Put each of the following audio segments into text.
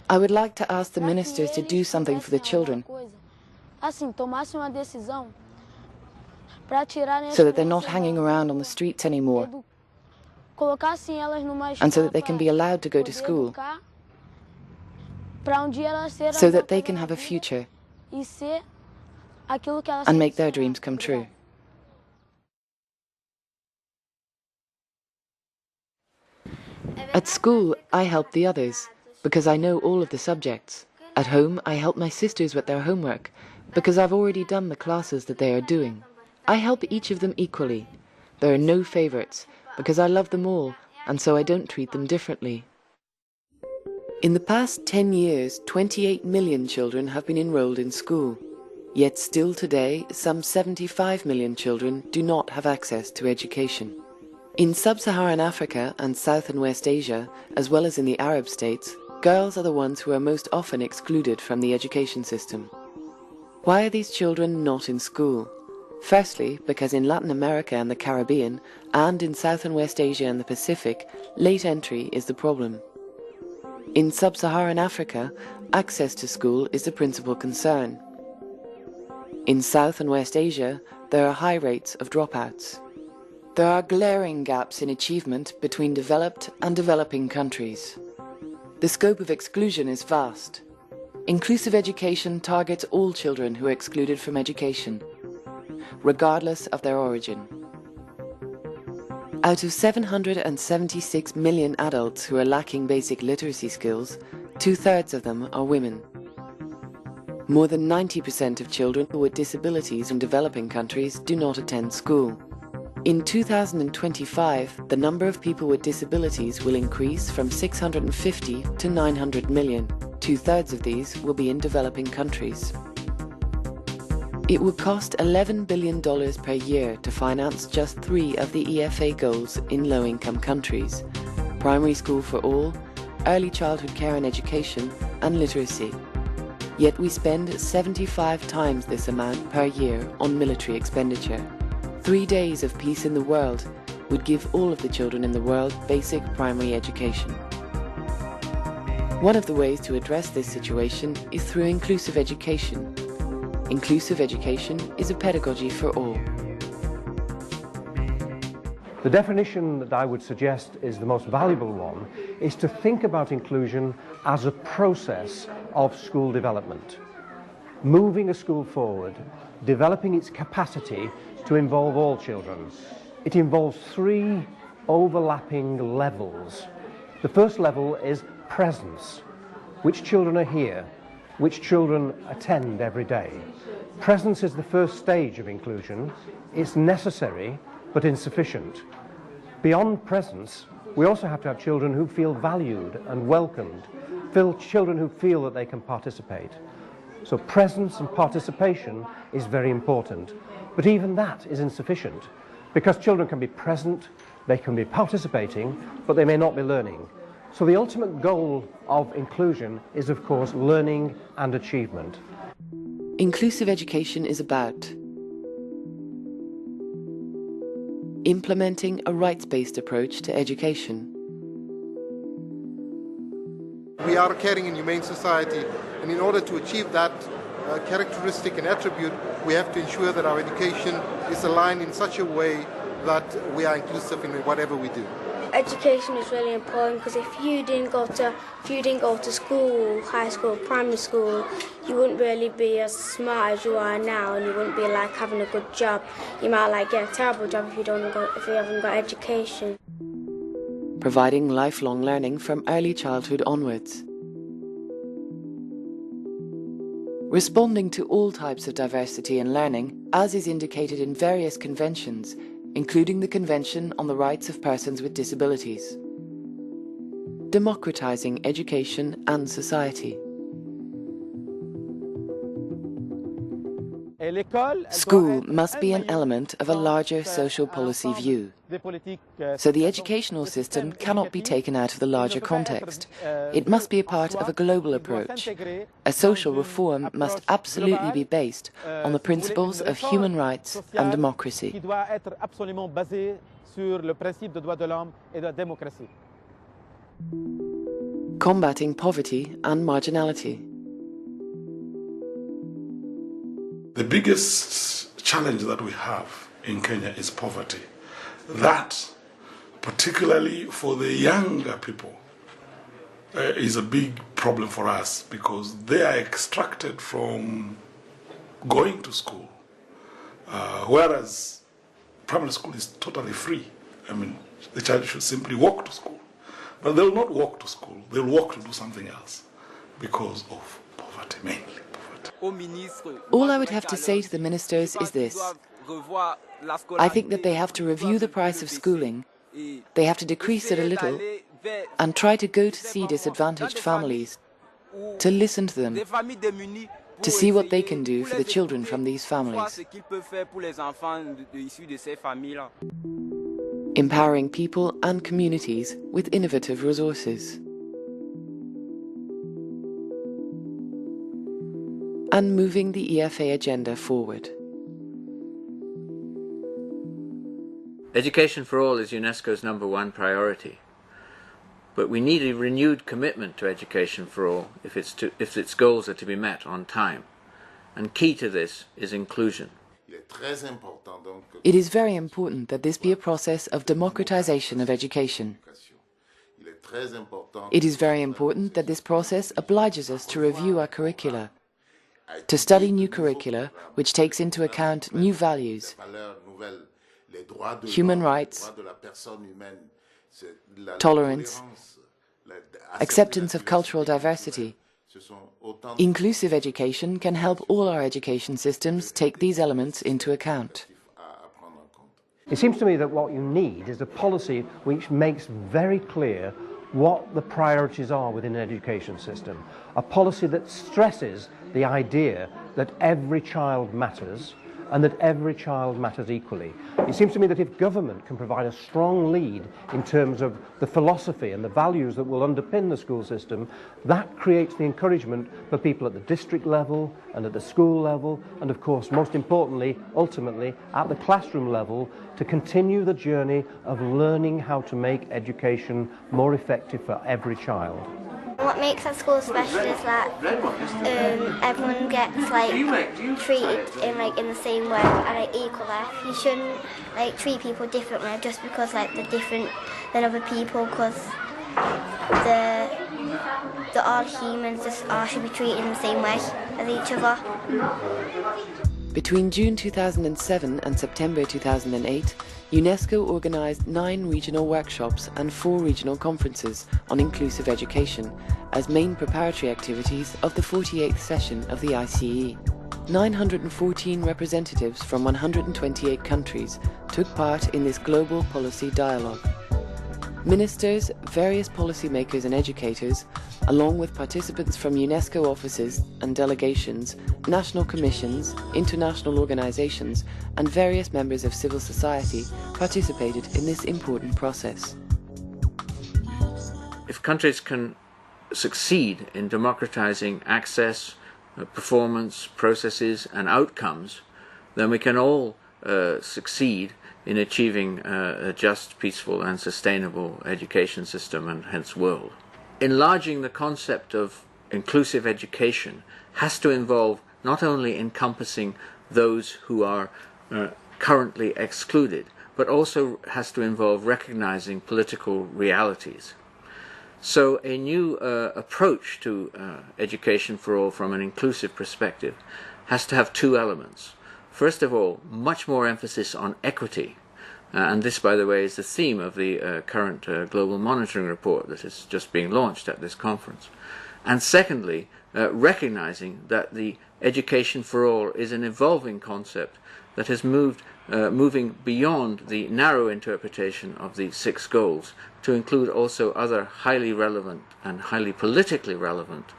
I would like to ask the ministers to do something for the children, so that they're not hanging around on the streets anymore, and so that they can be allowed to go to school, so that they can have a future and make their dreams come true. At school, I help the others, because I know all of the subjects. At home, I help my sisters with their homework, because I've already done the classes that they are doing. I help each of them equally. There are no favorites, because I love them all, and so I don't treat them differently. In the past 10 years, 28 million children have been enrolled in school. Yet still today, some 75 million children do not have access to education. In sub-Saharan Africa and South and West Asia, as well as in the Arab states, girls are the ones who are most often excluded from the education system. Why are these children not in school? Firstly, because in Latin America and the Caribbean, and in South and West Asia and the Pacific, late entry is the problem. In sub-Saharan Africa, access to school is the principal concern. In South and West Asia, there are high rates of dropouts. There are glaring gaps in achievement between developed and developing countries. The scope of exclusion is vast. Inclusive education targets all children who are excluded from education, regardless of their origin. Out of 776 million adults who are lacking basic literacy skills, 2/3 of them are women. More than 90% of children with disabilities in developing countries do not attend school. In 2025, the number of people with disabilities will increase from 650 to 900 million. 2/3 of these will be in developing countries. It would cost $11 billion per year to finance just 3 of the EFA goals in low-income countries: primary school for all, early childhood care and education, and literacy. Yet we spend 75 times this amount per year on military expenditure. 3 days of peace in the world would give all of the children in the world basic primary education. One of the ways to address this situation is through inclusive education. Inclusive education is a pedagogy for all. The definition that I would suggest is the most valuable one is to think about inclusion as a process of school development. Moving a school forward, developing its capacity to involve all children. It involves 3 overlapping levels. The first level is presence. Which children are here? Which children attend every day? Presence is the first stage of inclusion. It's necessary but insufficient. Beyond presence, we also have to have children who feel valued and welcomed, children who feel that they can participate. So presence and participation is very important. But even that is insufficient, because children can be present, they can be participating, but they may not be learning. So the ultimate goal of inclusion is, of course, learning and achievement. Inclusive education is about implementing a rights-based approach to education. We are a caring and humane society, and in order to achieve that characteristic and attribute, we have to ensure that our education is aligned in such a way that we are inclusive in whatever we do. Education is really important, because if you didn't go to school, high school, primary school, you wouldn't really be as smart as you are now, and you wouldn't be like having a good job. You might get a terrible job if you haven't got education. Providing lifelong learning from early childhood onwards. Responding to all types of diversity and learning, as is indicated in various conventions, including the Convention on the Rights of Persons with Disabilities. Democratizing education and society. School must be an element of a larger social policy view. So the educational system cannot be taken out of the larger context. It must be a part of a global approach. A social reform must absolutely be based on the principles of human rights and democracy. sur le principe de droits de l'homme et de la démocratie. combating poverty and marginality. The biggest challenge that we have in Kenya is poverty. That, particularly for the younger people, is a big problem for us because they are extracted from going to school, whereas primary school is totally free. I mean, the child should simply walk to school. But they'll not walk to school, they'll walk to do something else because of poverty, mainly poverty. All I would have to say to the ministers is this. I think that they have to review the price of schooling, they have to decrease it a little, and try to go to see disadvantaged families, to listen to them, to see what they can do for the children from these families. Empowering people and communities with innovative resources. And moving the EFA agenda forward. Education for all is UNESCO's #1 priority. But we need a renewed commitment to education for all if its goals are to be met on time. And key to this is inclusion. It is very important that this be a process of democratization of education. It is very important that this process obliges us to review our curricula, to study new curricula which takes into account new values, human rights, tolerance, acceptance of cultural diversity. Inclusive education can help all our education systems take these elements into account. It seems to me that what you need is a policy which makes very clear what the priorities are within an education system. A policy that stresses the idea that every child matters and that every child matters equally. It seems to me that if government can provide a strong lead in terms of the philosophy and the values that will underpin the school system, that creates the encouragement for people at the district level and at the school level, and of course, most importantly, ultimately, at the classroom level, to continue the journey of learning how to make education more effective for every child. What makes our school special is that everyone gets treated in the same way and equally. You shouldn't treat people differently just because they're different than other people, because they're all humans, just all should be treated in the same way as each other. Between June 2007 and September 2008, UNESCO organised 9 regional workshops and 4 regional conferences on inclusive education as main preparatory activities of the 48th session of the ICE. 914 representatives from 128 countries took part in this global policy dialogue. Ministers, various policymakers and educators, along with participants from UNESCO offices and delegations, national commissions, international organisations and various members of civil society participated in this important process. If countries can succeed in democratizing access, performance, processes and outcomes, then we can all succeed in achieving a just, peaceful and sustainable education system and hence world. Enlarging the concept of inclusive education has to involve not only encompassing those who are currently excluded, but also has to involve recognizing political realities. So a new approach to education for all from an inclusive perspective has to have 2 elements. First of all, much more emphasis on equity. And this, by the way, is the theme of the current Global Monitoring Report that is just being launched at this conference. And secondly, recognizing that the education for all is an evolving concept that has moving beyond the narrow interpretation of the 6 goals to include also other highly relevant and highly politically relevant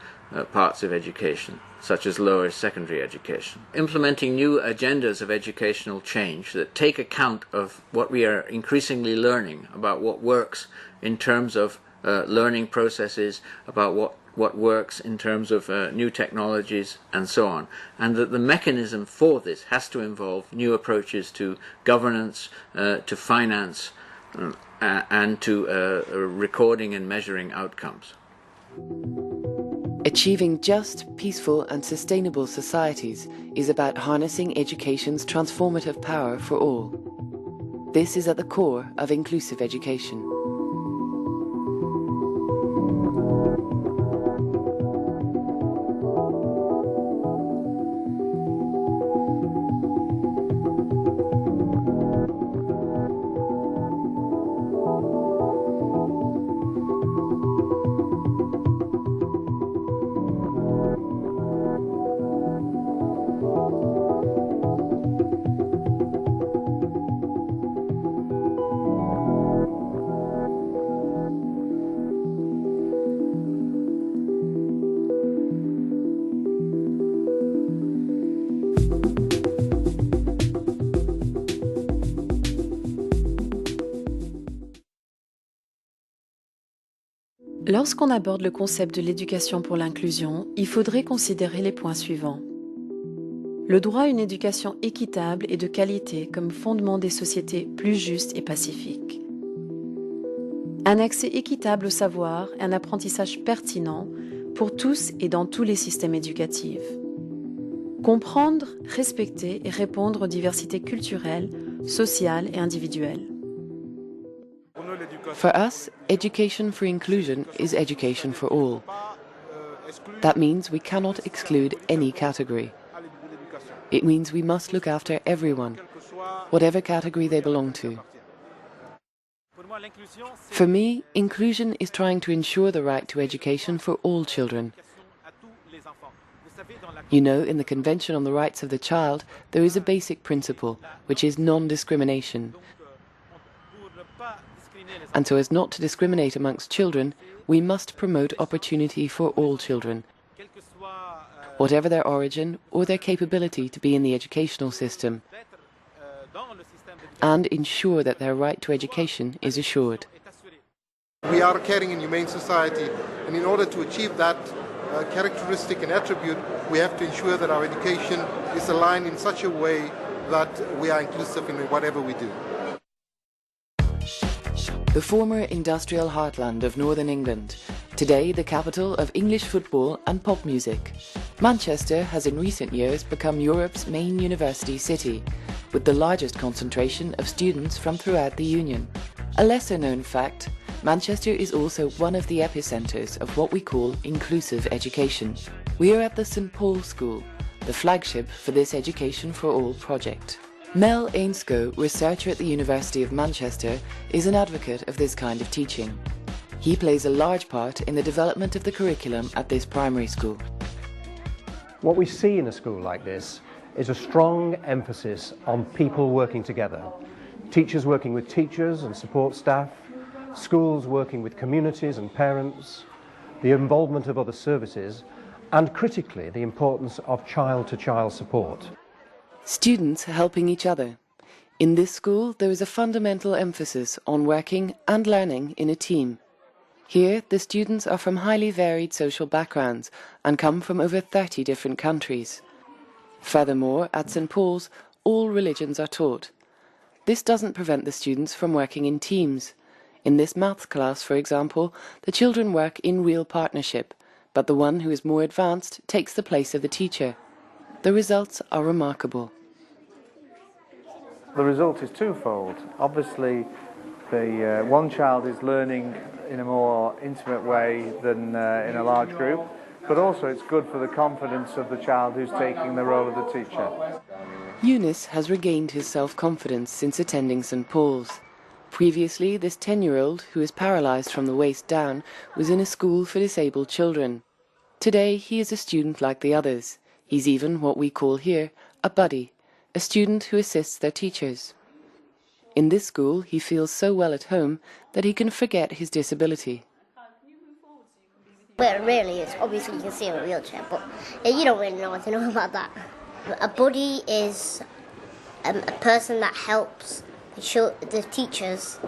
parts of education, such as lower secondary education. Implementing new agendas of educational change that take account of what we are increasingly learning about what works in terms of learning processes, about what works in terms of new technologies and so on, and that the mechanism for this has to involve new approaches to governance, to finance, and to recording and measuring outcomes. Achieving just, peaceful and sustainable societies is about harnessing education's transformative power for all. This is at the core of inclusive education. Lorsqu'on aborde le concept de l'éducation pour l'inclusion, il faudrait considérer les points suivants. Le droit à une éducation équitable et de qualité comme fondement des sociétés plus justes et pacifiques. Un accès équitable au savoir et un apprentissage pertinent pour tous et dans tous les systèmes éducatifs. Comprendre, respecter et répondre aux diversités culturelles, sociales et individuelles. For us, education for inclusion is education for all. That means we cannot exclude any category. It means we must look after everyone, whatever category they belong to. For me, inclusion is trying to ensure the right to education for all children. You know, in the Convention on the Rights of the Child, there is a basic principle, which is non-discrimination. And so as not to discriminate amongst children, we must promote opportunity for all children, whatever their origin or their capability to be in the educational system, and ensure that their right to education is assured. We are a caring and humane society, and in order to achieve that characteristic and attribute, we have to ensure that our education is aligned in such a way that we are inclusive in whatever we do. The former industrial heartland of Northern England, today the capital of English football and pop music, Manchester has in recent years become Europe's main university city, with the largest concentration of students from throughout the Union. A lesser-known fact, Manchester is also one of the epicentres of what we call inclusive education. We are at the St Paul's School, the flagship for this Education for All project. Mel Ainscough, researcher at the University of Manchester, is an advocate of this kind of teaching. He plays a large part in the development of the curriculum at this primary school. What we see in a school like this is a strong emphasis on people working together. Teachers working with teachers and support staff, schools working with communities and parents, the involvement of other services, and critically the importance of child-to-child support. Students helping each other. In this school, there is a fundamental emphasis on working and learning in a team. Here, the students are from highly varied social backgrounds and come from over 30 different countries. Furthermore, at St Paul's, all religions are taught. This doesn't prevent the students from working in teams. In this maths class, for example, the children work in real partnership, but the one who is more advanced takes the place of the teacher. The results are remarkable. The result is twofold. Obviously, the one child is learning in a more intimate way than in a large group, but also it's good for the confidence of the child who's taking the role of the teacher. Eunice has regained his self-confidence since attending St Paul's. Previously, this 10-year-old, who is paralysed from the waist down, was in a school for disabled children. Today, he is a student like the others. He's even what we call here a buddy, a student who assists their teachers. In this school, he feels so well at home that he can forget his disability. Well, really, it's obviously you can see him in a wheelchair, but you don't really know what to know about that. A buddy is a person that helps the teachers,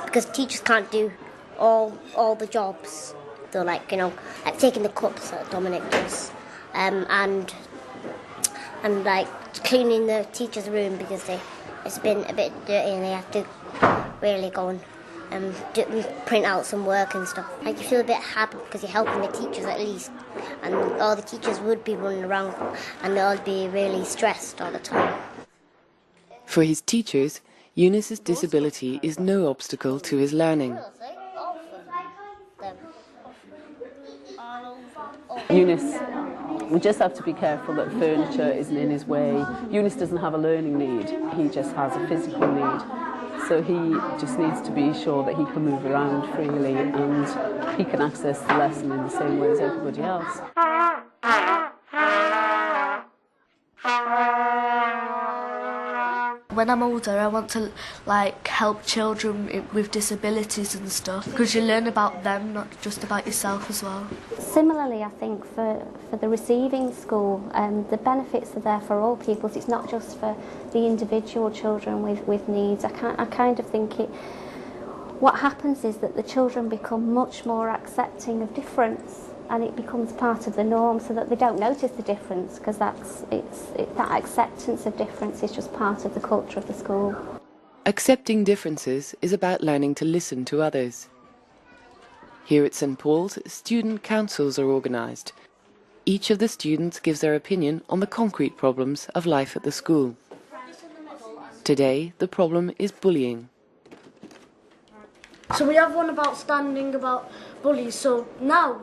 because teachers can't do all the jobs. So like taking the cups that Dominic does, and like cleaning the teacher's room because it's been a bit dirty and they have to really go and print out some work and stuff. Like, you feel a bit happy because you're helping the teachers at least, and all the teachers would be running around and they'll be really stressed all the time. For his teachers, Eunice's disability is no obstacle to his learning. Eunice, we just have to be careful that furniture isn't in his way. Eunice doesn't have a learning need, he just has a physical need. So he just needs to be sure that he can move around freely and he can access the lesson in the same way as everybody else. When I'm older, I want to help children with disabilities and stuff, because you learn about them, not just about yourself as well. Similarly, I think for the receiving school, the benefits are there for all pupils. It's not just for the individual children with needs. I kind of think what happens is that the children become much more accepting of difference, and it becomes part of the norm, so that they don't notice the difference, because that acceptance of difference is just part of the culture of the school. Accepting differences is about learning to listen to others. Here at St. Paul's, student councils are organised. Each of the students gives their opinion on the concrete problems of life at the school. Today, the problem is bullying. So we have one about standing about bullies. So now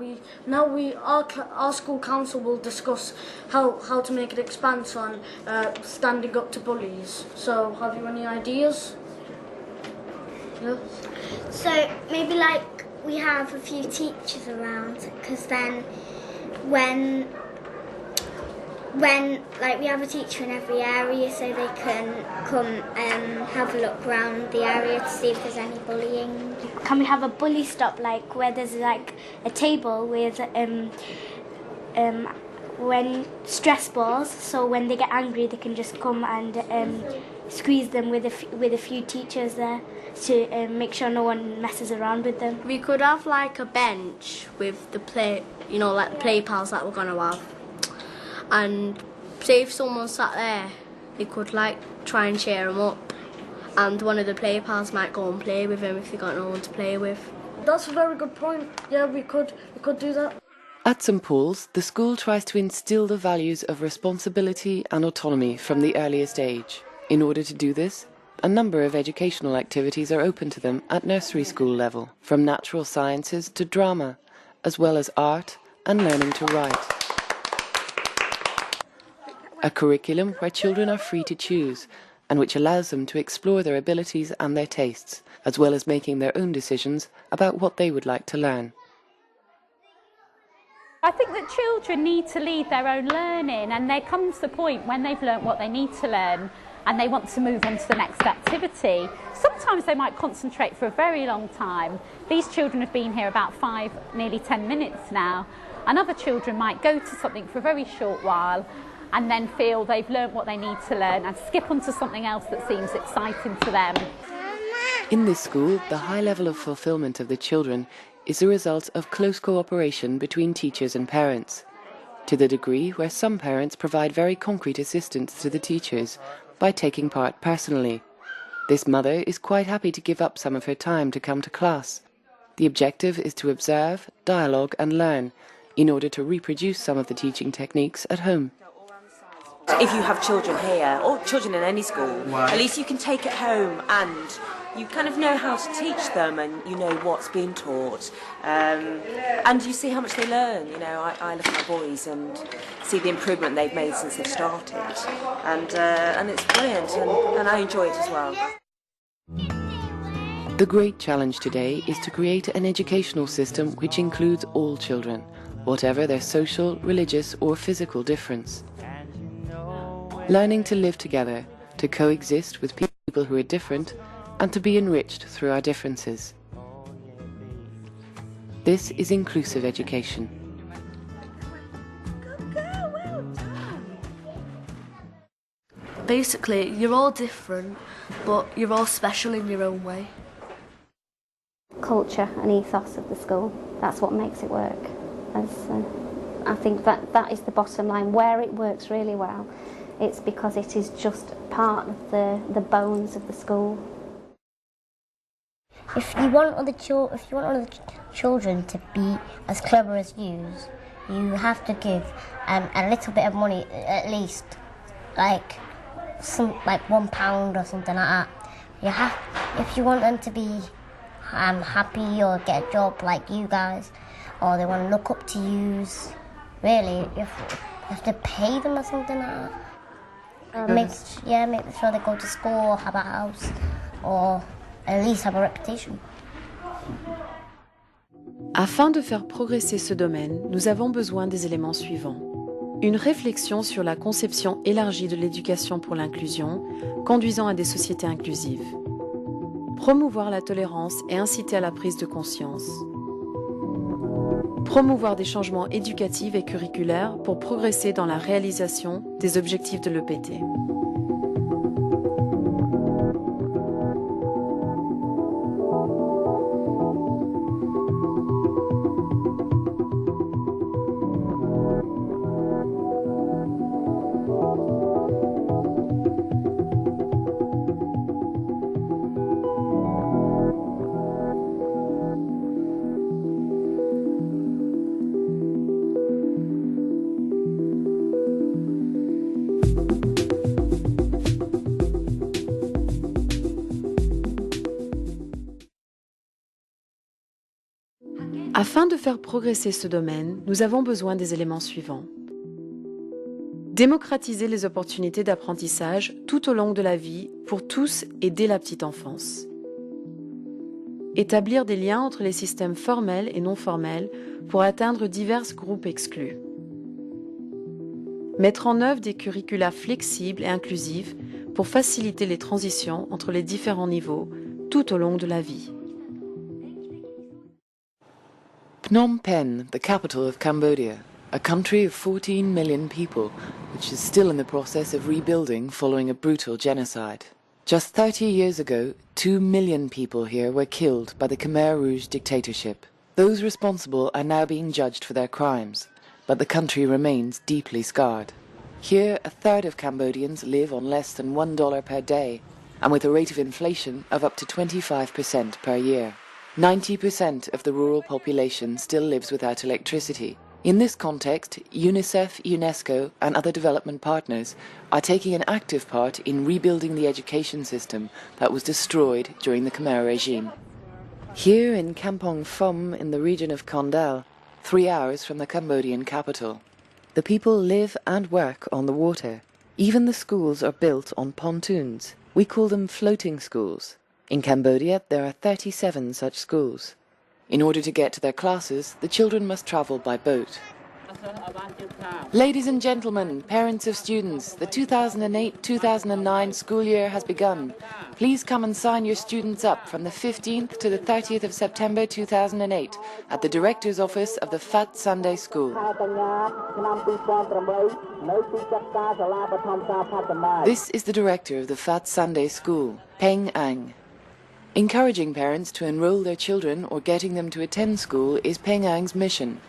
our school council will discuss how to make an expanse on standing up to bullies. So have you any ideas? Yes. So maybe we have a few teachers around, because then when we have a teacher in every area, so they can come have a look around the area to see if there's any bullying. Can we have a bully stop, where there's a table with when stress balls, so when they get angry they can just come and squeeze them with a few teachers there to make sure no one messes around with them. We could have a bench with the play pals that we're gonna have. And say if someone sat there, they could try and cheer him up, and one of the play pals might go and play with him if they got no one to play with. That's a very good point. Yeah, we could do that. At St. Paul's, the school tries to instill the values of responsibility and autonomy from the earliest age. In order to do this, a number of educational activities are open to them at nursery school level, from natural sciences to drama, as well as art and learning to write. A curriculum where children are free to choose, and which allows them to explore their abilities and their tastes, as well as making their own decisions about what they would like to learn. I think that children need to lead their own learning, and there comes the point when they've learnt what they need to learn and they want to move on to the next activity. Sometimes they might concentrate for a very long time. These children have been here about nearly 10 minutes now, and other children might go to something for a very short while and then feel they've learnt what they need to learn and skip on to something else that seems exciting to them. In this school, the high level of fulfilment of the children is the result of close cooperation between teachers and parents, to the degree where some parents provide very concrete assistance to the teachers by taking part personally. This mother is quite happy to give up some of her time to come to class. The objective is to observe, dialogue and learn in order to reproduce some of the teaching techniques at home. If you have children here, or children in any school, at least you can take it home and you kind of know how to teach them, and you know what's being taught, and you see how much they learn. You know, I look at my boys and see the improvement they've made since they've started, and it's brilliant, and I enjoy it as well. The great challenge today is to create an educational system which includes all children, whatever their social, religious or physical difference. Learning to live together, to coexist with people who are different, and to be enriched through our differences. This is inclusive education. Basically, you're all different, but you're all special in your own way. Culture and ethos of the school, that's what makes it work. I think that is the bottom line. Where it works really well, it's because it is just part of the bones of the school. If you want other children to be as clever as you have to give a little bit of money, at least, like £1 or something like that. If you want them to be happy or get a job like you guys, or they want to look up to you, really, you have to pay them or something like that. Make sure they go to school or have a house, or at least have a reputation. Afin de faire progresser ce domaine, nous avons besoin des éléments suivants. Une réflexion sur la conception élargie de l'éducation pour l'inclusion, conduisant à des sociétés inclusives. Promouvoir la tolérance et inciter à la prise de conscience. Promouvoir des changements éducatifs et curriculaires pour progresser dans la réalisation des objectifs de l'EPT. Afin de faire progresser ce domaine, nous avons besoin des éléments suivants. Démocratiser les opportunités d'apprentissage tout au long de la vie pour tous et dès la petite enfance. Établir des liens entre les systèmes formels et non formels pour atteindre divers groupes exclus. Mettre en œuvre des curricula flexibles et inclusifs pour faciliter les transitions entre les différents niveaux tout au long de la vie. Phnom Penh, the capital of Cambodia, a country of 14 million people, which is still in the process of rebuilding following a brutal genocide. Just 30 years ago, 2 million people here were killed by the Khmer Rouge dictatorship. Those responsible are now being judged for their crimes, but the country remains deeply scarred. Here, a third of Cambodians live on less than $1 per day, and with a rate of inflation of up to 25% per year. 90% of the rural population still lives without electricity. In this context, UNICEF, UNESCO and other development partners are taking an active part in rebuilding the education system that was destroyed during the Khmer regime. Here in Kampong Phom in the region of Kondal, 3 hours from the Cambodian capital, the people live and work on the water. Even the schools are built on pontoons. We call them floating schools. In Cambodia, there are 37 such schools. In order to get to their classes, the children must travel by boat. Ladies and gentlemen, parents of students, the 2008-2009 school year has begun. Please come and sign your students up from the 15th to the 30th of September 2008 at the Director's Office of the Fat Sunday School. This is the director of the Fat Sunday School, Peng Ang. Encouraging parents to enroll their children or getting them to attend school is Peng Ang's mission.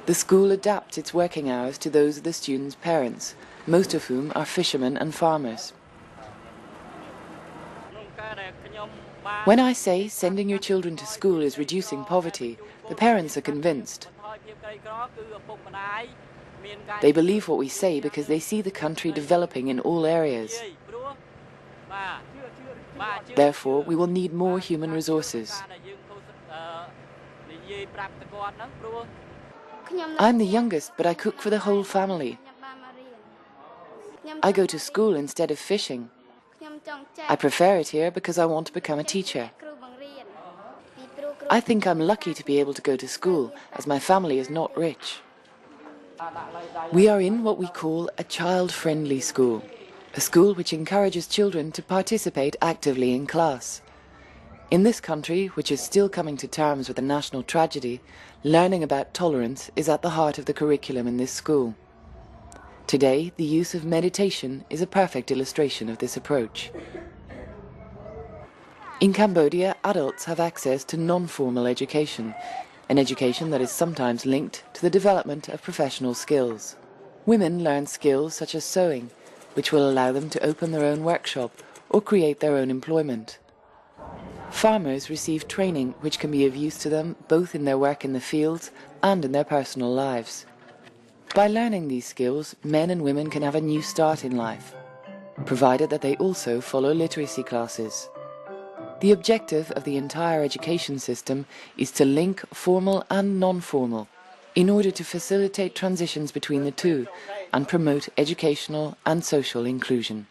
The school adapts its working hours to those of the students' parents, most of whom are fishermen and farmers. When I say sending your children to school is reducing poverty, the parents are convinced. They believe what we say because they see the country developing in all areas. Therefore, we will need more human resources. I'm the youngest, but I cook for the whole family. I go to school instead of fishing. I prefer it here because I want to become a teacher. I think I'm lucky to be able to go to school, as my family is not rich. We are in what we call a child-friendly school. A school which encourages children to participate actively in class. In this country, which is still coming to terms with a national tragedy, learning about tolerance is at the heart of the curriculum in this school. Today, the use of meditation is a perfect illustration of this approach. In Cambodia, adults have access to non-formal education, an education that is sometimes linked to the development of professional skills. Women learn skills such as sewing, which will allow them to open their own workshop or create their own employment. Farmers receive training which can be of use to them both in their work in the fields and in their personal lives. By learning these skills, men and women can have a new start in life, provided that they also follow literacy classes. The objective of the entire education system is to link formal and non-formal in order to facilitate transitions between the two and promote educational and social inclusion.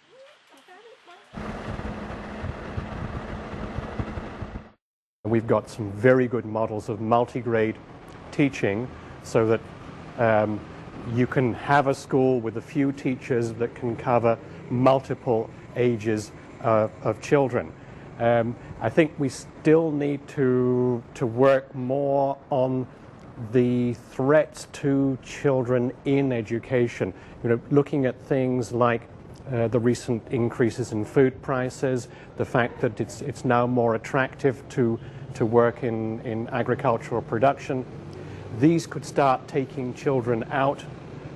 We've got some very good models of multi-grade teaching so that you can have a school with a few teachers that can cover multiple ages of children. I think we still need to work more on the threats to children in education. You know, looking at things like the recent increases in food prices, the fact that it's now more attractive to work in agricultural production. These could start taking children out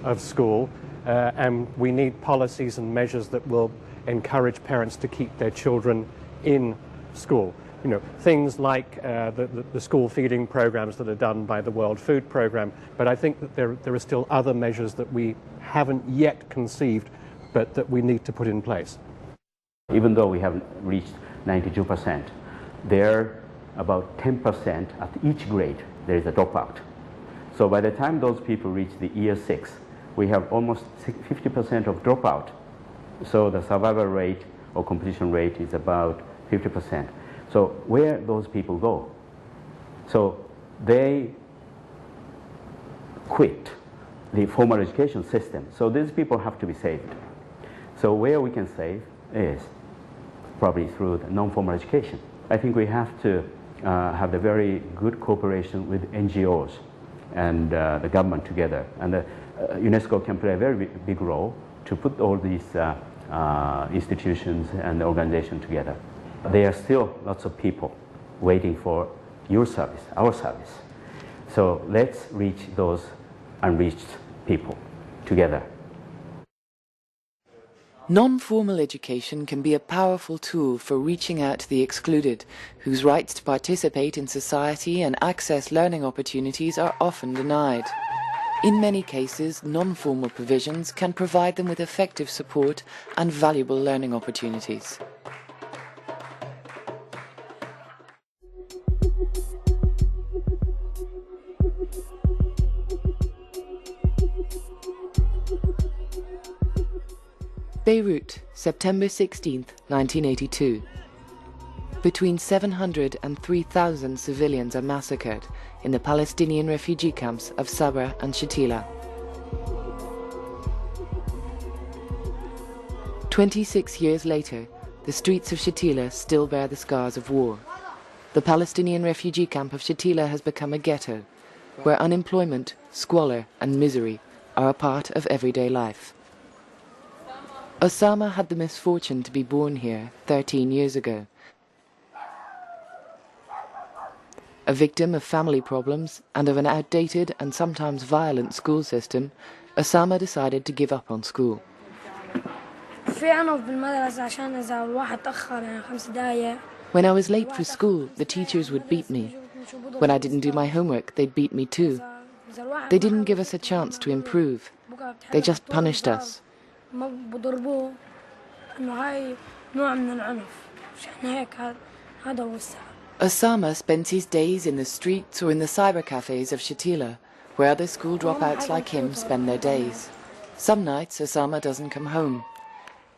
of school, and we need policies and measures that will encourage parents to keep their children in school. You know, things like the school feeding programs that are done by the World Food Programme, but I think that there are still other measures that we haven't yet conceived, but that we need to put in place. Even though we haven't reached 92%, there are about 10% at each grade there is a dropout. So by the time those people reach the year 6, we have almost 50% of dropout. So the survival rate or completion rate is about 50%. So where those people go? So they quit the formal education system. So these people have to be saved. So where we can save is probably through the non-formal education. I think we have to have a very good cooperation with NGOs and the government together. And UNESCO can play a very big role to put all these institutions and organizations together. There are still lots of people waiting for your service, our service. So let's reach those unreached people together. Non-formal education can be a powerful tool for reaching out to the excluded, whose rights to participate in society and access learning opportunities are often denied. In many cases, non-formal provisions can provide them with effective support and valuable learning opportunities. Beirut, September 16, 1982. Between 700 and 3,000 civilians are massacred in the Palestinian refugee camps of Sabra and Shatila. 26 years later, the streets of Shatila still bear the scars of war. The Palestinian refugee camp of Shatila has become a ghetto, where unemployment, squalor and misery are a part of everyday life. Osama had the misfortune to be born here 13 years ago. A victim of family problems and of an outdated and sometimes violent school system, Osama decided to give up on school. When I was late for school, the teachers would beat me. When I didn't do my homework, they'd beat me too. They didn't give us a chance to improve. They just punished us. Osama spends his days in the streets or in the cyber cafes of Shatila, where other school dropouts like him spend their days. Some nights Osama doesn't come home.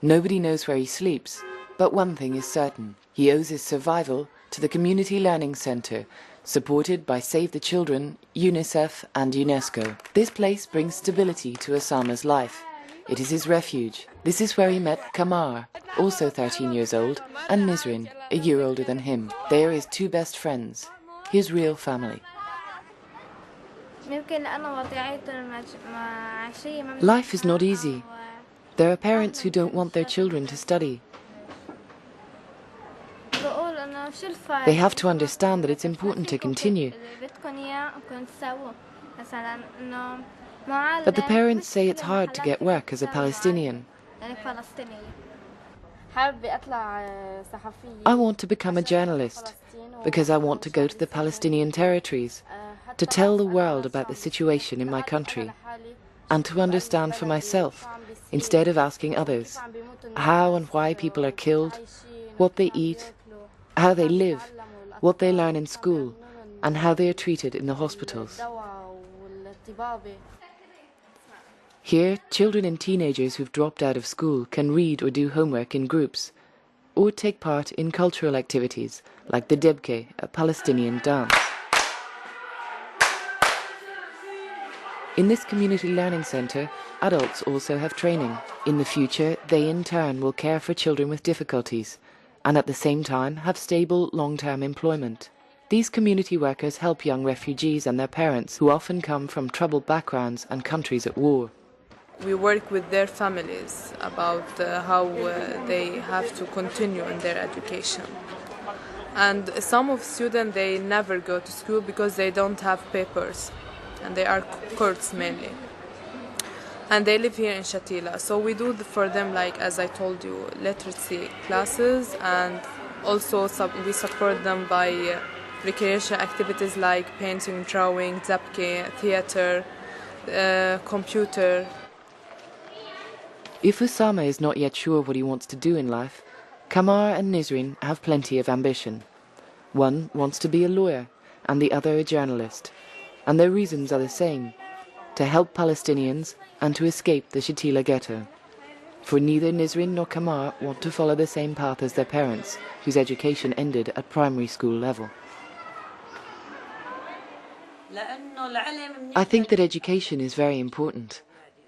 Nobody knows where he sleeps, but one thing is certain. He owes his survival to the Community Learning Centre, supported by Save the Children, UNICEF and UNESCO. This place brings stability to Osama's life. It is his refuge. This is where he met Kamar, also 13 years old, and Mizrin, a year older than him. They are his two best friends, his real family. Life is not easy. There are parents who don't want their children to study. They have to understand that it's important to continue. But the parents say it's hard to get work as a Palestinian. I want to become a journalist because I want to go to the Palestinian territories, to tell the world about the situation in my country, and to understand for myself, instead of asking others, how and why people are killed, what they eat, how they live, what they learn in school, and how they are treated in the hospitals. Here, children and teenagers who've dropped out of school can read or do homework in groups, or take part in cultural activities like the Debke, a Palestinian dance. In this community learning centre, adults also have training. In the future, they in turn will care for children with difficulties, and at the same time have stable, long-term employment. These community workers help young refugees and their parents who often come from troubled backgrounds and countries at war. We work with their families about how they have to continue in their education. And some of students, they never go to school because they don't have papers, and they are Kurds mainly. And they live here in Shatila. So we do for them, like as I told you, literacy classes, and also we support them by recreation activities like painting, drawing, zabke, theater, computer. If Usama is not yet sure what he wants to do in life, Kamar and Nizrin have plenty of ambition. One wants to be a lawyer and the other a journalist, and their reasons are the same: to help Palestinians and to escape the Shatila ghetto. For neither Nizrin nor Kamar want to follow the same path as their parents, whose education ended at primary school level. I think that education is very important,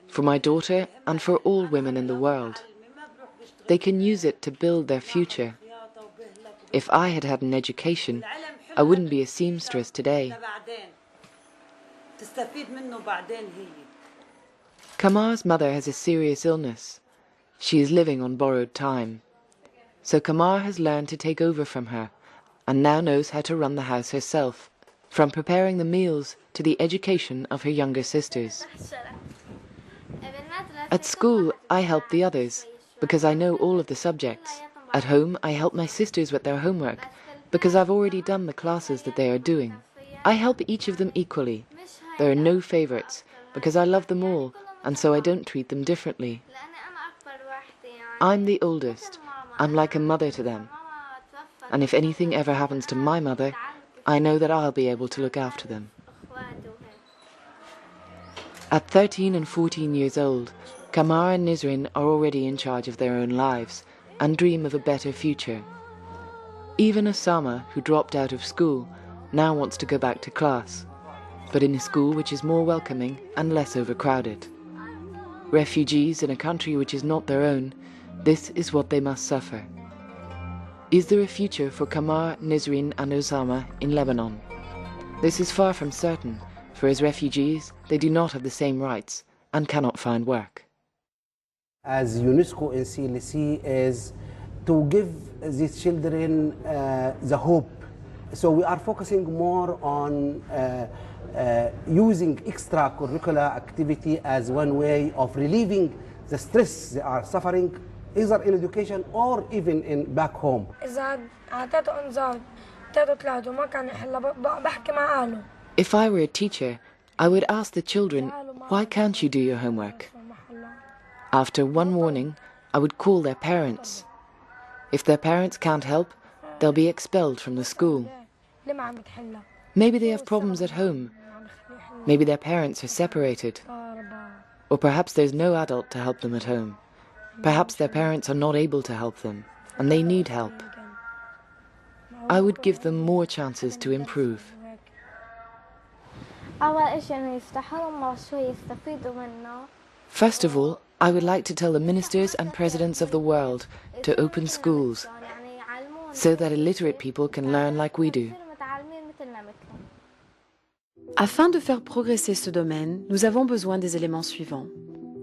for my daughter and for all women in the world. They can use it to build their future. If I had had an education, I wouldn't be a seamstress today. Kamar's mother has a serious illness. She is living on borrowed time. So Kamar has learned to take over from her, and now knows how to run the house herself, from preparing the meals to the education of her younger sisters. At school, I help the others, because I know all of the subjects. At home, I help my sisters with their homework, because I've already done the classes that they are doing. I help each of them equally. There are no favorites, because I love them all, and so I don't treat them differently. I'm the oldest. I'm like a mother to them. And if anything ever happens to my mother, I know that I'll be able to look after them. At 13 and 14 years old, Kamar and Nizrin are already in charge of their own lives and dream of a better future. Even Osama, who dropped out of school, now wants to go back to class, but in a school which is more welcoming and less overcrowded. Refugees in a country which is not their own, this is what they must suffer. Is there a future for Kamar, Nizrin and Osama in Lebanon? This is far from certain, for as refugees, they do not have the same rights and cannot find work. As UNESCO in CLC is to give these children the hope. So we are focusing more on using extracurricular activity as one way of relieving the stress they are suffering, either in education or even in back home. If I were a teacher, I would ask the children, why can't you do your homework? After one warning, I would call their parents. If their parents can't help, they'll be expelled from the school. Maybe they have problems at home. Maybe their parents are separated. Or perhaps there's no adult to help them at home. Perhaps their parents are not able to help them, and they need help. I would give them more chances to improve. First of all, I would like to tell the ministers and presidents of the world to open schools, so that illiterate people can learn like we do. Afin de faire progresser ce domaine, nous avons besoin des éléments suivants.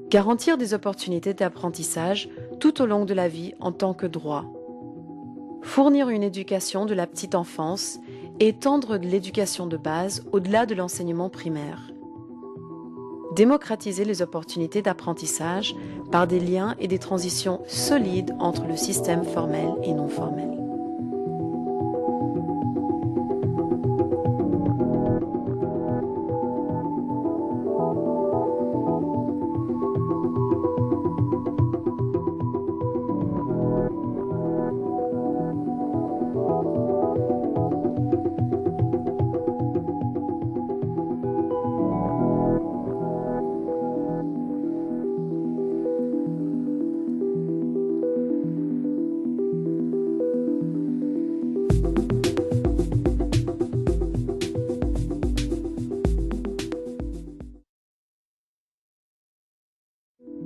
Garantir des opportunités d'apprentissage tout au long de la vie en tant que droit. Fournir une éducation de la petite enfance et étendre l'éducation de base au-delà de l'enseignement primaire. Démocratiser les opportunités d'apprentissage par des liens et des transitions solides entre le système formel et non formel.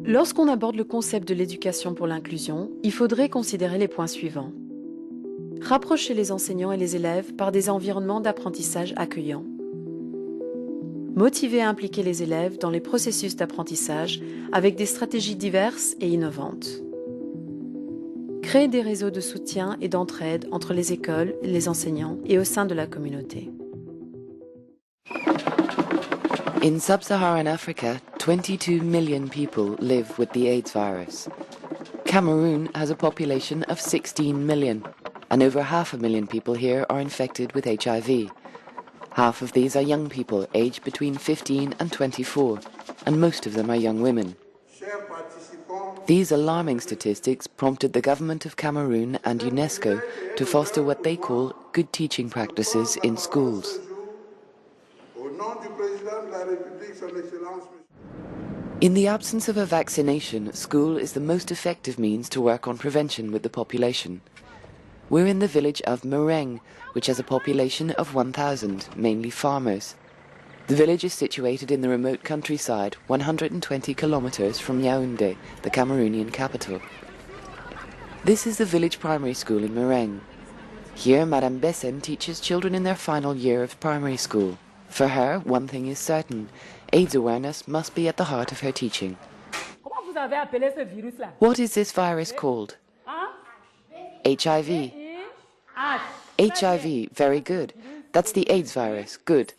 Lorsqu'on aborde le concept de l'éducation pour l'inclusion, il faudrait considérer les points suivants. Rapprocher les enseignants et les élèves par des environnements d'apprentissage accueillants. Motiver et impliquer les élèves dans les processus d'apprentissage avec des stratégies diverses et innovantes. Créer des réseaux de soutien et d'entraide entre les écoles, les enseignants et au sein de la communauté. In sub-Saharan Africa, 22 million people live with the AIDS virus. Cameroon has a population of 16 million, and over 500,000 people here are infected with HIV. Half of these are young people aged between 15 and 24, and most of them are young women. These alarming statistics prompted the government of Cameroon and UNESCO to foster what they call good teaching practices in schools. In the absence of a vaccination, school is the most effective means to work on prevention with the population. We're in the village of Mereng, which has a population of 1,000, mainly farmers. The village is situated in the remote countryside, 120 kilometers from Yaoundé, the Cameroonian capital. This is the village primary school in Mereng. Here, Madame Bessen teaches children in their final year of primary school. For her, one thing is certain: AIDS awareness must be at the heart of her teaching. What is this virus called? HIV. HIV, very good. That's the AIDS virus, good.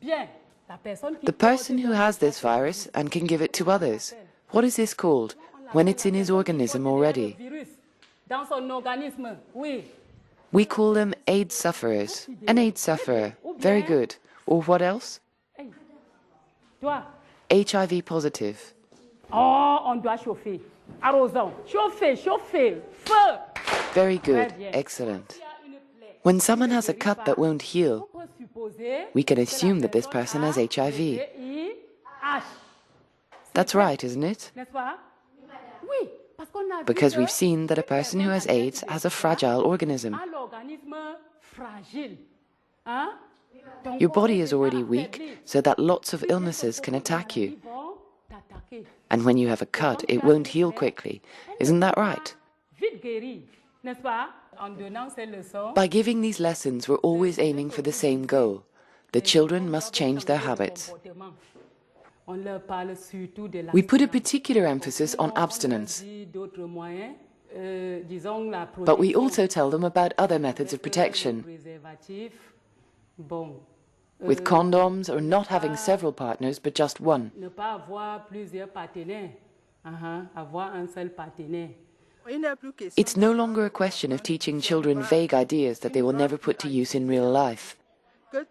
The person who has this virus and can give it to others, what is this called when it's in his organism already? We call them AIDS sufferers. An AIDS sufferer, very good. Or what else? HIV positive. On doit chauffer. Arrosons. Chauffer, chauffer. Feu. Very good, excellent. When someone has a cut that won't heal, we can assume that this person has HIV. That's right, isn't it? Because we've seen that a person who has AIDS has a fragile organism. Your body is already weak, so that lots of illnesses can attack you. And when you have a cut, it won't heal quickly. Isn't that right? By giving these lessons, we're always aiming for the same goal. The children must change their habits. We put a particular emphasis on abstinence, but we also tell them about other methods of protection, with condoms or not having several partners but just one. It's no longer a question of teaching children vague ideas that they will never put to use in real life.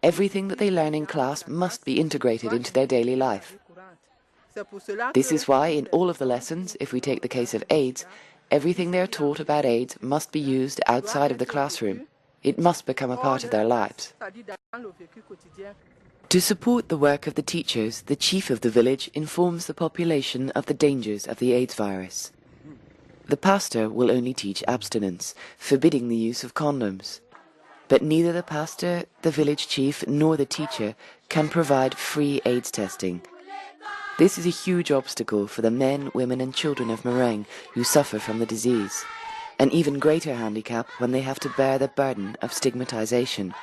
Everything that they learn in class must be integrated into their daily life. This is why in all of the lessons, if we take the case of AIDS, everything they are taught about AIDS must be used outside of the classroom. It must become a part of their lives. To support the work of the teachers, the chief of the village informs the population of the dangers of the AIDS virus. The pastor will only teach abstinence, forbidding the use of condoms. But neither the pastor, the village chief, nor the teacher can provide free AIDS testing. This is a huge obstacle for the men, women and children of Mereng who suffer from the disease. An even greater handicap when they have to bear the burden of stigmatization,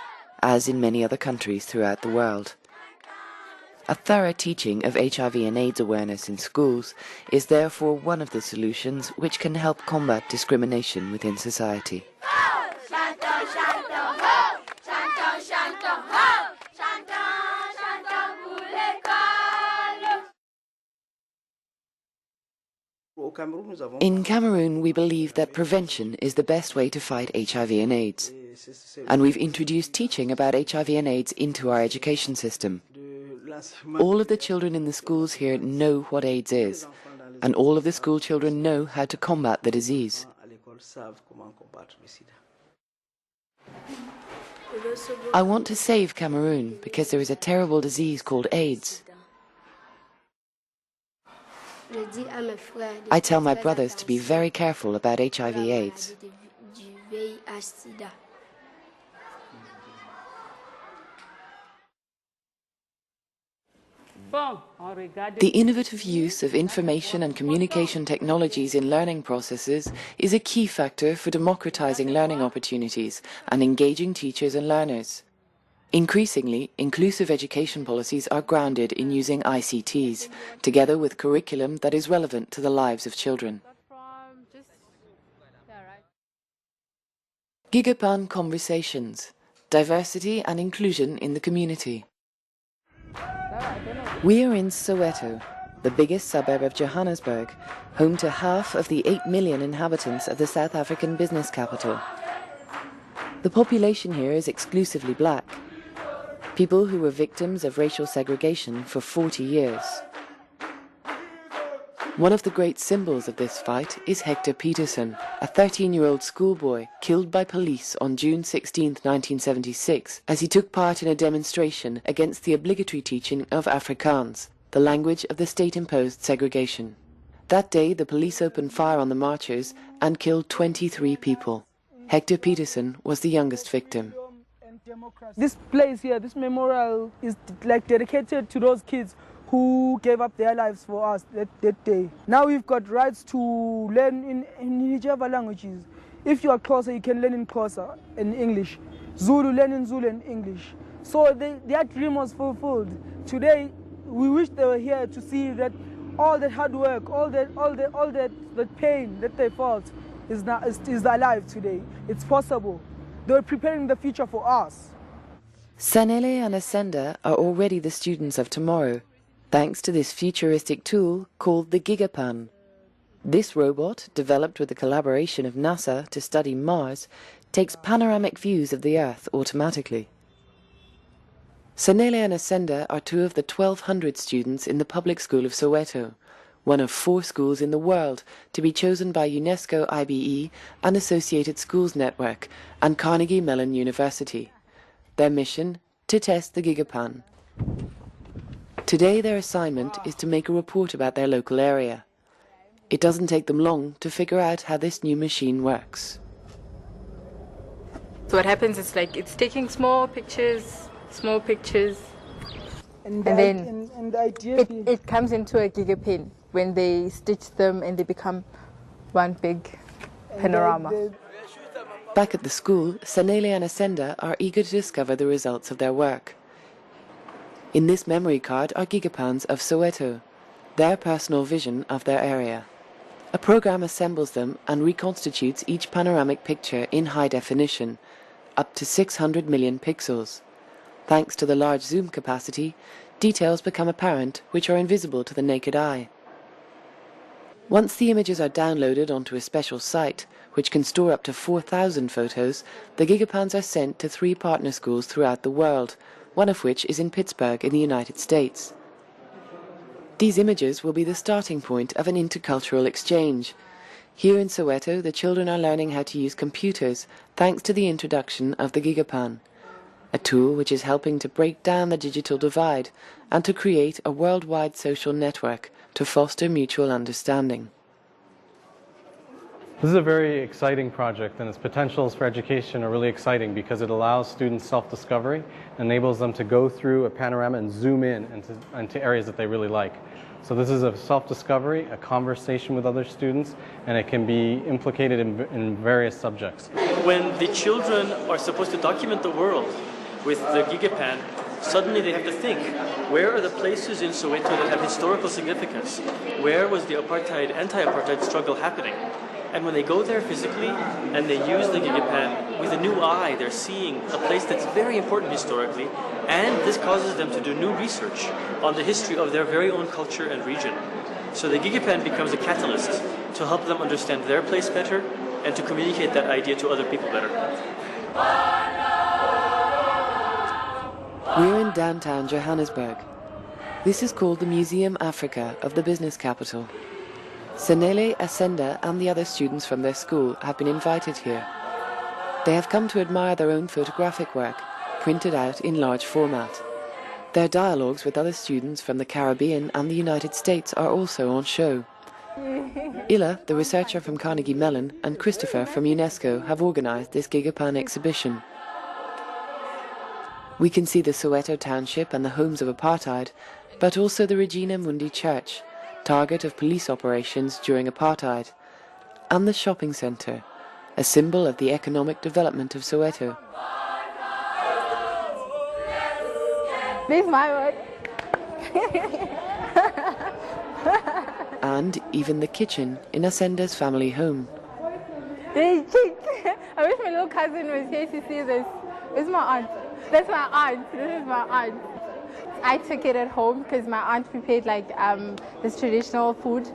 as in many other countries throughout the world. A thorough teaching of HIV and AIDS awareness in schools is therefore one of the solutions which can help combat discrimination within society. In Cameroon, we believe that prevention is the best way to fight HIV and AIDS. And we've introduced teaching about HIV and AIDS into our education system. All of the children in the schools here know what AIDS is, and all of the school children know how to combat the disease. I want to save Cameroon because there is a terrible disease called AIDS. I tell my brothers to be very careful about HIV/AIDS. The innovative use of information and communication technologies in learning processes is a key factor for democratizing learning opportunities and engaging teachers and learners. Increasingly, inclusive education policies are grounded in using ICTs, together with curriculum that is relevant to the lives of children. Gigapan Conversations: Diversity and Inclusion in the Community. We are in Soweto, the biggest suburb of Johannesburg, home to half of the 8 million inhabitants of the South African business capital. The population here is exclusively black, people who were victims of racial segregation for 40 years. One of the great symbols of this fight is Hector Peterson, a 13-year-old schoolboy killed by police on June 16, 1976, as he took part in a demonstration against the obligatory teaching of Afrikaans, the language of the state-imposed segregation. That day, the police opened fire on the marchers and killed 23 people. Hector Peterson was the youngest victim. This place here, this memorial, is like dedicated to those kids who gave up their lives for us that day. Now we've got rights to learn in whichever languages. If you are Xhosa, you can learn in Xhosa and English. Zulu, learn in Zulu and English. So their dream was fulfilled. Today, we wish they were here to see that all that hard work, all that pain that they felt is alive today. It's possible. They're preparing the future for us. Sanele and Asenda are already the students of tomorrow, thanks to this futuristic tool called the Gigapan. This robot, developed with the collaboration of NASA to study Mars, takes panoramic views of the Earth automatically. Sanele and Asenda are two of the 1,200 students in the public school of Soweto, one of 4 schools in the world to be chosen by UNESCO IBE and Associated Schools Network and Carnegie Mellon University. Their mission: to test the Gigapan. Today their assignment is to make a report about their local area. It doesn't take them long to figure out how this new machine works. So what happens is it's taking small pictures, and then it comes into a Gigapan when they stitch them and they become one big panorama. Back at the school, Sanele and Asenda are eager to discover the results of their work. In this memory card are Gigapans of Soweto, their personal vision of their area. A program assembles them and reconstitutes each panoramic picture in high definition, up to 600 million pixels. Thanks to the large zoom capacity, details become apparent which are invisible to the naked eye. Once the images are downloaded onto a special site, which can store up to 4,000 photos, the Gigapans are sent to 3 partner schools throughout the world, one of which is in Pittsburgh in the United States. These images will be the starting point of an intercultural exchange. Here in Soweto, the children are learning how to use computers thanks to the introduction of the Gigapan, a tool which is helping to break down the digital divide and to create a worldwide social network to foster mutual understanding. This is a very exciting project, and its potentials for education are really exciting because it allows students self-discovery, enables them to go through a panorama and zoom in into areas that they really like. So this is a self-discovery, a conversation with other students, and it can be implicated in various subjects. When the children are supposed to document the world with the Gigapan, suddenly they have to think, where are the places in Soweto that have historical significance? Where was the anti-apartheid struggle happening? And when they go there physically and they use the Gigapan, with a new eye, they're seeing a place that's very important historically, and this causes them to do new research on the history of their very own culture and region. So the Gigapan becomes a catalyst to help them understand their place better and to communicate that idea to other people better. We're in downtown Johannesburg. This is called the Museum Africa of the business capital. Senele Asenda and the other students from their school have been invited here. They have come to admire their own photographic work, printed out in large format. Their dialogues with other students from the Caribbean and the United States are also on show. Illa, the researcher from Carnegie Mellon, and Christopher from UNESCO have organized this Gigapan exhibition. We can see the Soweto township and the homes of apartheid, but also the Regina Mundi Church, target of police operations during apartheid, and the shopping centre, a symbol of the economic development of Soweto. This is my word. And even the kitchen in Asenda's family home. Hey, chick. I wish my little cousin was here to see this. It's my aunt. That's my aunt. This is my aunt. I took it at home because my aunt prepared like this traditional food.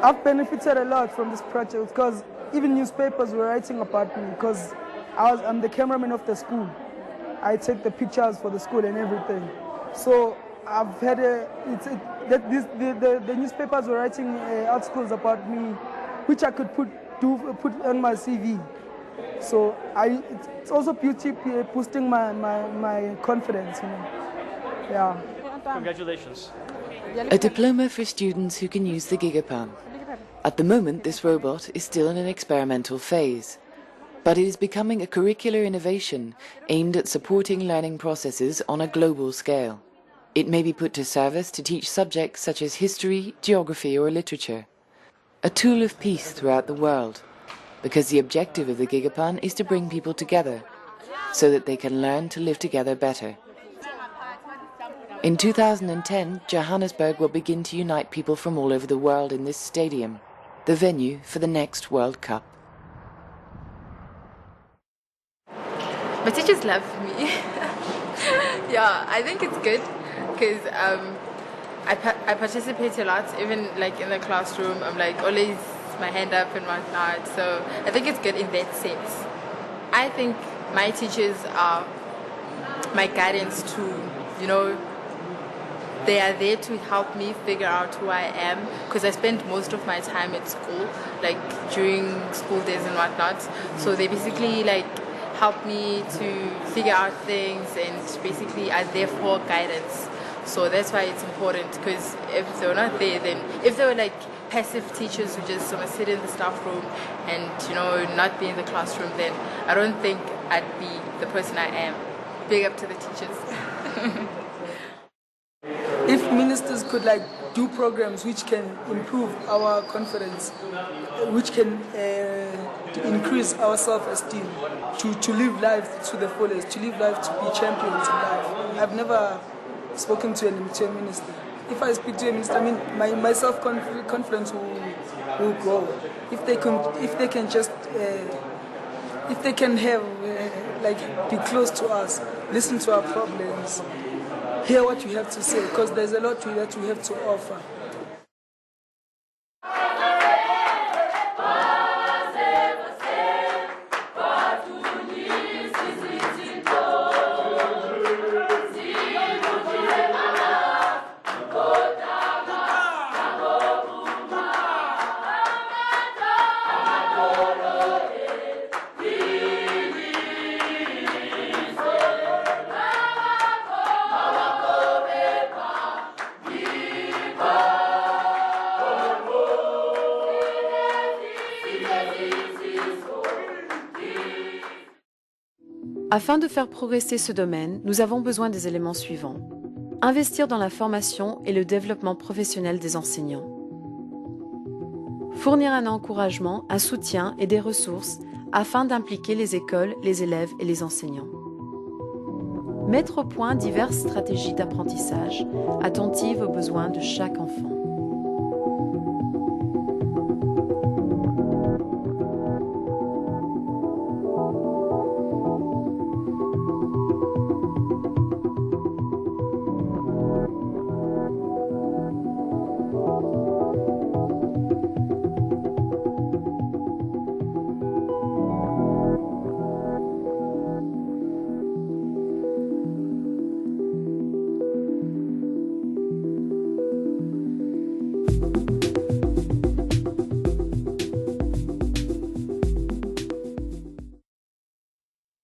I've benefited a lot from this project because even newspapers were writing about me because I'm the cameraman of the school. I take the pictures for the school and everything. So I've had the newspapers were writing articles about me, which I could put on my CV. So it's also boosting my confidence, you know. Yeah. Congratulations. A diploma for students who can use the Gigapan. At the moment, this robot is still in an experimental phase, but it is becoming a curricular innovation aimed at supporting learning processes on a global scale. It may be put to service to teach subjects such as history, geography, or literature. A tool of peace throughout the world, because the objective of the Gigapan is to bring people together so that they can learn to live together better. In 2010, Johannesburg will begin to unite people from all over the world in this stadium, the venue for the next World Cup. My teachers love me. Yeah, I think it's good because I participate a lot, even like in the classroom. I'm like always my hand up and whatnot. So I think it's good in that sense. I think my teachers are my guidance too, you know. They are there to help me figure out who I am because I spend most of my time at school, like during school days and whatnot. So they basically like help me to figure out things and basically are there for guidance. So that's why it's important because if they were not there, then if they were like passive teachers who just sit in the staff room and not be in the classroom, then I don't think I'd be the person I am. Big up to the teachers. If ministers could do programs which can improve our confidence, which can increase our self-esteem, to live life to the fullest, to live life to be champions in life. I've never spoken to a minister. If I speak to a minister, I mean my self-confidence will grow. If they can have be close to us, listen to our problems, hear what you have to say, because there's a lot that we have to offer. Afin de faire progresser ce domaine, nous avons besoin des éléments suivants. Investir dans la formation et le développement professionnel des enseignants. Fournir un encouragement, un soutien et des ressources afin d'impliquer les écoles, les élèves et les enseignants. Mettre au point diverses stratégies d'apprentissage attentives aux besoins de chaque enfant.